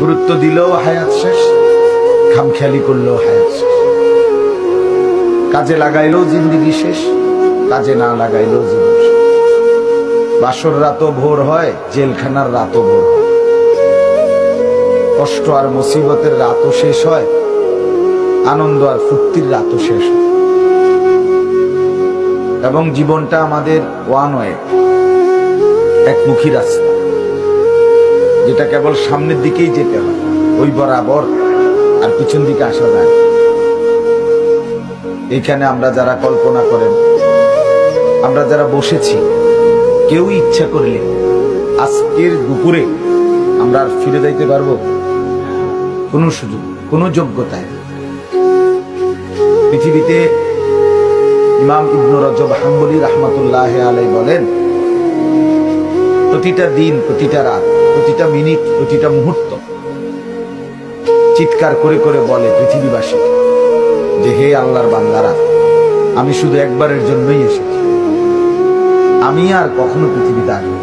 গুরুত্ব দিলেও হায়াত শেষ, খামখেয়ালি করলেও হায়াত শেষ। কাজে লাগাইলেও জিন্দেগি শেষ, কাজে না লাগাইলেও জীবন শেষ। বাসর রাতও ভোর হয়, জেলখানার রাতও ভোর হয়। কষ্ট আর মুসিবতের রাতও শেষ হয়, আনন্দ আর ফুর্তির রাতও শেষ হয়। এবং জীবনটা আমাদের ওয়ান ওয়ে, একমুখী রাস্তা, যেটা কেবল সামনের দিকেই যেতে হয়, ওই বরাবর, আর পিছন দিকে আসা যায়। এখানে আমরা যারা কল্পনা করেন, আমরা যারা বসেছি, কেউ ইচ্ছা করলে আজকের দুপুরে আমরা আর ফিরে যাইতে পারবো? কোন সুযোগ, কোন যোগ্যতায়? পৃথিবীতে ইমাম ইবনে রজব হাম্বলী রাহমাতুল্লাহ আলাইহি বলেন, প্রতিটা দিন, প্রতিটা রাত, প্রতিটা মিনিট, প্রতিটা মুহূর্ত চিৎকার করে করে বলে পৃথিবীবাসী যে হে আল্লাহর বান্দারা, আমি শুধু একবারের জন্যই এসেছি, আমি আর কখনো পৃথিবীতে আসবো।